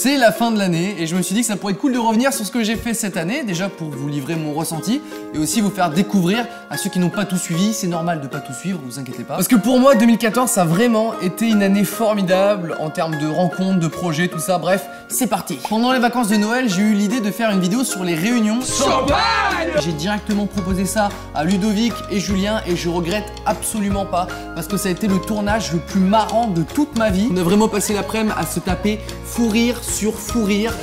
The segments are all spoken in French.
C'est la fin de l'année et je me suis dit que ça pourrait être cool de revenir sur ce que j'ai fait cette année, déjà pour vous livrer mon ressenti et aussi vous faire découvrir à ceux qui n'ont pas tout suivi. C'est normal de pas tout suivre, vous inquiétez pas. Parce que pour moi, 2014, ça a vraiment été une année formidable en termes de rencontres, de projets, tout ça. Bref, c'est parti. Pendant les vacances de Noël, j'ai eu l'idée de faire une vidéo sur les réunions. Champagne! J'ai directement proposé ça à Ludovic et Julien et je regrette absolument pas parce que ça a été le tournage le plus marrant de toute ma vie. On a vraiment passé l'après-midi à se taper fou rire sur fou rire.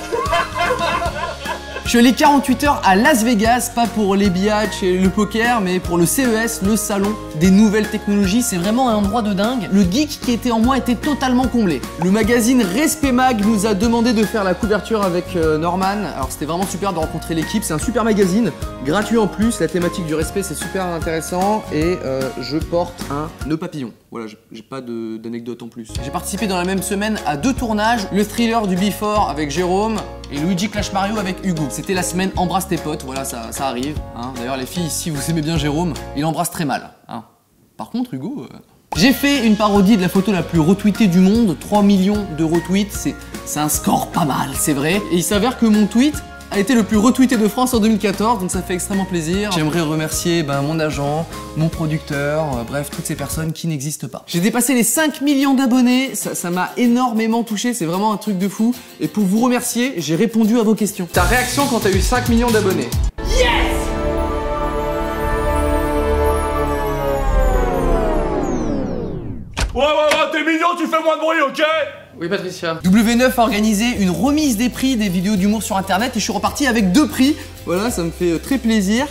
Je suis allé 48 heures à Las Vegas, pas pour les biatchs et le poker, mais pour le CES, le salon des nouvelles technologies. C'est vraiment un endroit de dingue. Le geek qui était en moi était totalement comblé. Le magazine Respect Mag nous a demandé de faire la couverture avec Norman. Alors c'était vraiment super de rencontrer l'équipe. C'est un super magazine, gratuit en plus. La thématique du respect, c'est super intéressant. Et je porte un nœud papillon. Voilà, j'ai pas d'anecdote en plus. J'ai participé dans la même semaine à 2 tournages. Le thriller du Before avec Jérôme et Luigi Clash Mario avec Hugo. C'était la semaine embrasse tes potes, voilà, ça arrive. Hein. D'ailleurs les filles, si vous aimez bien Jérôme, il embrasse très mal. Hein. Par contre Hugo... J'ai fait une parodie de la photo la plus retweetée du monde, 3 millions de retweets, c'est un score pas mal, c'est vrai. Et il s'avère que mon tweet a été le plus retweeté de France en 2014, donc ça fait extrêmement plaisir. J'aimerais remercier mon agent, mon producteur, bref, toutes ces personnes qui n'existent pas. J'ai dépassé les 5 millions d'abonnés, ça m'a énormément touché, c'est vraiment un truc de fou. Et pour vous remercier, j'ai répondu à vos questions. Ta réaction quand t'as eu 5 millions d'abonnés? Yes! Ouais, t'es mignon, tu fais moins de bruit, ok? Oui Patricia. W9 a organisé une remise des prix des vidéos d'humour sur internet et je suis reparti avec 2 prix. Voilà, ça me fait très plaisir.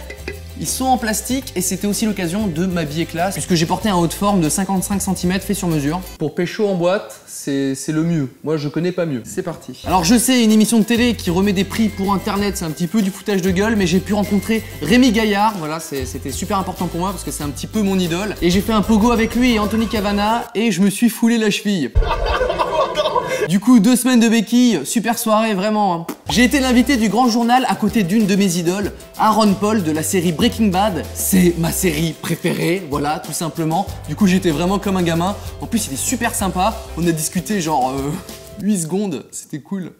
Ils sont en plastique et c'était aussi l'occasion de m'habiller classe puisque j'ai porté un haut de forme de 55 cm fait sur mesure. Pour pécho en boîte, c'est le mieux. Moi je connais pas mieux. C'est parti. Alors je sais, une émission de télé qui remet des prix pour internet, c'est un petit peu du foutage de gueule, mais j'ai pu rencontrer Rémi Gaillard. Voilà, c'était super important pour moi parce que c'est un petit peu mon idole. Et j'ai fait un pogo avec lui et Anthony Cavana et je me suis foulé la cheville. Du coup, 2 semaines de béquilles, super soirée, vraiment. Hein. J'ai été l'invité du Grand Journal à côté d'une de mes idoles, Aaron Paul de la série Breaking Bad. C'est ma série préférée, voilà, tout simplement. Du coup, j'étais vraiment comme un gamin. En plus, il est super sympa. On a discuté genre 8 secondes, c'était cool.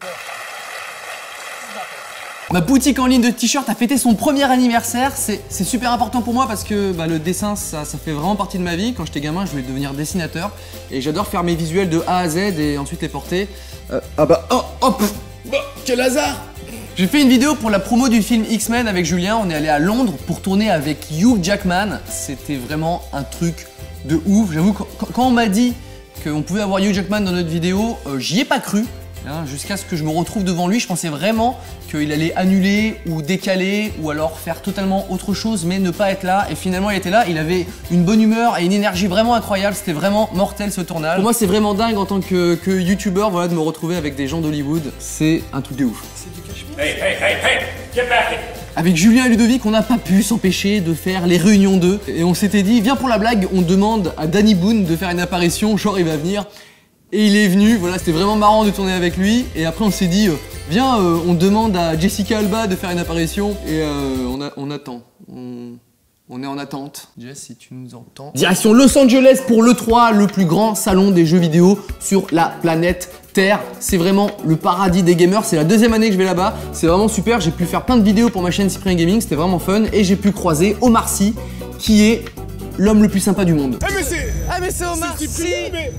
Ma boutique en ligne de t-shirts a fêté son premier anniversaire, c'est super important pour moi parce que le dessin ça fait vraiment partie de ma vie. Quand j'étais gamin je voulais devenir dessinateur et j'adore faire mes visuels de A à Z et ensuite les porter. Quel hasard! J'ai fait une vidéo pour la promo du film X-Men avec Julien, on est allé à Londres pour tourner avec Hugh Jackman. C'était vraiment un truc de ouf, j'avoue quand on m'a dit qu'on pouvait avoir Hugh Jackman dans notre vidéo, j'y ai pas cru. Hein, jusqu'à ce que je me retrouve devant lui, je pensais vraiment qu'il allait annuler ou décaler ou alors faire totalement autre chose mais ne pas être là et finalement il était là, il avait une bonne humeur et une énergie vraiment incroyable, c'était vraiment mortel ce tournage. Pour moi c'est vraiment dingue en tant que youtubeur voilà, de me retrouver avec des gens d'Hollywood, c'est un truc de ouf. C'est du cachemire. Hey, get back! Avec Julien et Ludovic, on n'a pas pu s'empêcher de faire les réunions 2 et on s'était dit, viens pour la blague, on demande à Danny Boone de faire une apparition, genre il va venir. Et il est venu, voilà, c'était vraiment marrant de tourner avec lui. Et après on s'est dit, viens, on demande à Jessica Alba de faire une apparition. Et on attend, on est en attente. Jess, si tu nous entends. Direction Los Angeles pour l'E3, le plus grand salon des jeux vidéo sur la planète Terre. C'est vraiment le paradis des gamers, c'est la 2e année que je vais là-bas. C'est vraiment super, j'ai pu faire plein de vidéos pour ma chaîne Cyprien Gaming, c'était vraiment fun. Et j'ai pu croiser Omar Sy, qui est l'homme le plus sympa du monde. Mais c'est Omar Sy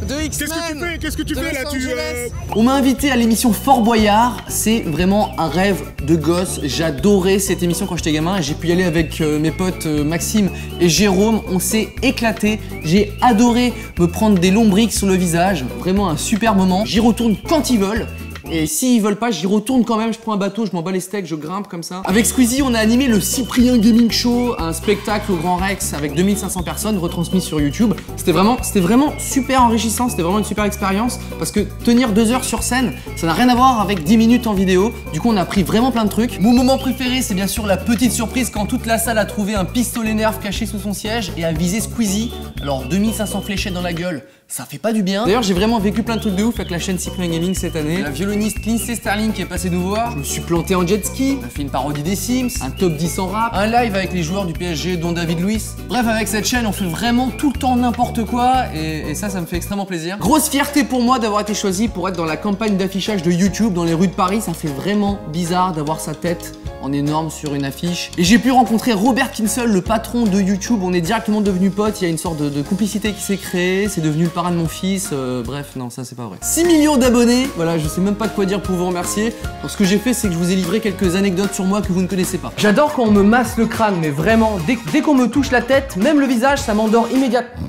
de X-Men. Qu'est-ce que tu fais là? On m'a invité à l'émission Fort Boyard, c'est vraiment un rêve de gosse. J'adorais cette émission quand j'étais gamin et j'ai pu y aller avec mes potes Maxime et Jérôme. On s'est éclaté, j'ai adoré me prendre des lombriques sur le visage, vraiment un super moment. J'y retourne quand ils veulent. Et s'ils veulent pas, j'y retourne quand même, je prends un bateau, je m'en bats les steaks, je grimpe comme ça. Avec Squeezie, on a animé le Cyprien Gaming Show, un spectacle au Grand Rex avec 2500 personnes retransmis sur YouTube. C'était vraiment super enrichissant, c'était vraiment une super expérience parce que tenir 2 heures sur scène, ça n'a rien à voir avec 10 minutes en vidéo. Du coup, on a appris vraiment plein de trucs. Mon moment préféré, c'est bien sûr la petite surprise quand toute la salle a trouvé un pistolet Nerf caché sous son siège et a visé Squeezie. Alors 2500 fléchettes dans la gueule, ça fait pas du bien. D'ailleurs, j'ai vraiment vécu plein de trucs de ouf avec la chaîne Cyprien Gaming cette année. La violoniste Lindsay Sterling qui est passée nous voir. Je me suis planté en jet ski. On a fait une parodie des Sims, un top 10 en rap, un live avec les joueurs du PSG dont David Luiz. Bref, avec cette chaîne, on fait vraiment tout le temps n'importe quoi et ça me fait extrêmement plaisir. Grosse fierté pour moi d'avoir été choisi pour être dans la campagne d'affichage de YouTube dans les rues de Paris. Ça fait vraiment bizarre d'avoir sa tête en énorme sur une affiche. Et j'ai pu rencontrer Robert Kinsel, le patron de YouTube. On est directement devenus potes. Il y a une sorte de complicité qui s'est créée. C'est devenu le parrain de mon fils. Bref, non, ça c'est pas vrai. 6 millions d'abonnés. Voilà, je sais même pas quoi dire pour vous remercier. Alors, ce que j'ai fait, c'est que je vous ai livré quelques anecdotes sur moi que vous ne connaissez pas. J'adore quand on me masse le crâne, mais vraiment, dès qu'on me touche la tête, même le visage, ça m'endort immédiatement.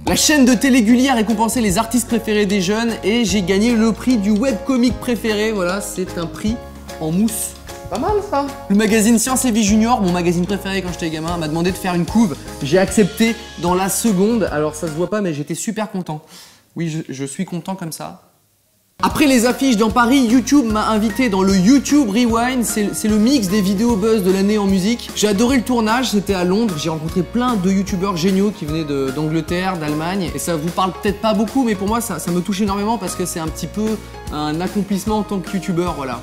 La chaîne de Télégulier a récompensé les artistes préférés des jeunes et j'ai gagné le prix du webcomic préféré. Voilà, c'est un prix en mousse. Pas mal ça. Le magazine Science et Vie Junior, mon magazine préféré quand j'étais gamin, m'a demandé de faire une couve. J'ai accepté dans la seconde. Alors ça se voit pas, mais j'étais super content. Oui, je suis content comme ça. Après les affiches dans Paris, YouTube m'a invité dans le YouTube Rewind. C'est le mix des vidéos buzz de l'année en musique. J'ai adoré le tournage, c'était à Londres. J'ai rencontré plein de youtubeurs géniaux qui venaient d'Angleterre, d'Allemagne. Et ça vous parle peut-être pas beaucoup, mais pour moi ça me touche énormément parce que c'est un petit peu un accomplissement en tant que youtubeur, voilà.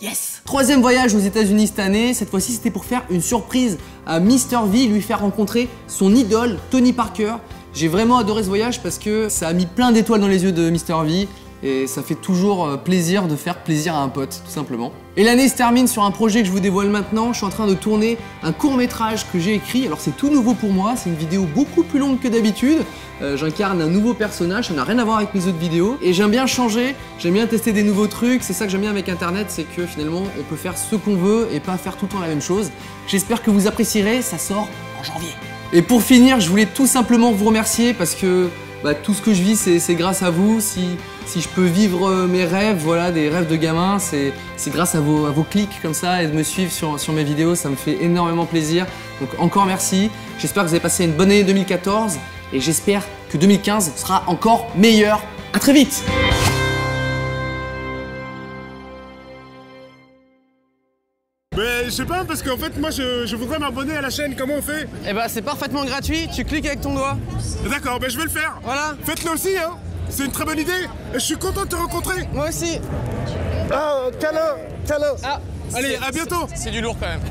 Yes! Troisième voyage aux États-Unis cette année. Cette fois-ci, c'était pour faire une surprise à Mr V, lui faire rencontrer son idole, Tony Parker. J'ai vraiment adoré ce voyage parce que ça a mis plein d'étoiles dans les yeux de Mr V. Et ça fait toujours plaisir de faire plaisir à un pote, tout simplement. Et l'année se termine sur un projet que je vous dévoile maintenant. Je suis en train de tourner un court-métrage que j'ai écrit. Alors c'est tout nouveau pour moi, c'est une vidéo beaucoup plus longue que d'habitude. J'incarne un nouveau personnage, ça n'a rien à voir avec mes autres vidéos. Et j'aime bien changer, j'aime bien tester des nouveaux trucs. C'est ça que j'aime bien avec Internet, c'est que finalement on peut faire ce qu'on veut et pas faire tout le temps la même chose. J'espère que vous apprécierez, ça sort en janvier. Et pour finir, je voulais tout simplement vous remercier parce que tout ce que je vis, c'est grâce à vous. Si je peux vivre mes rêves, voilà, des rêves de gamin, c'est grâce à vos clics comme ça et de me suivre sur mes vidéos, ça me fait énormément plaisir. Donc encore merci. J'espère que vous avez passé une bonne année 2014 et j'espère que 2015 sera encore meilleur. À très vite! Mais je sais pas, parce qu'en fait, moi, je voudrais m'abonner à la chaîne. Comment on fait? Eh bah, c'est parfaitement gratuit. Tu cliques avec ton doigt. D'accord, ben je vais le faire. Voilà. Faites-le aussi, hein. C'est une très bonne idée. Et je suis content de te rencontrer. Moi aussi. Ah, câlin. Ah, Allez, à bientôt. c'est du lourd quand même.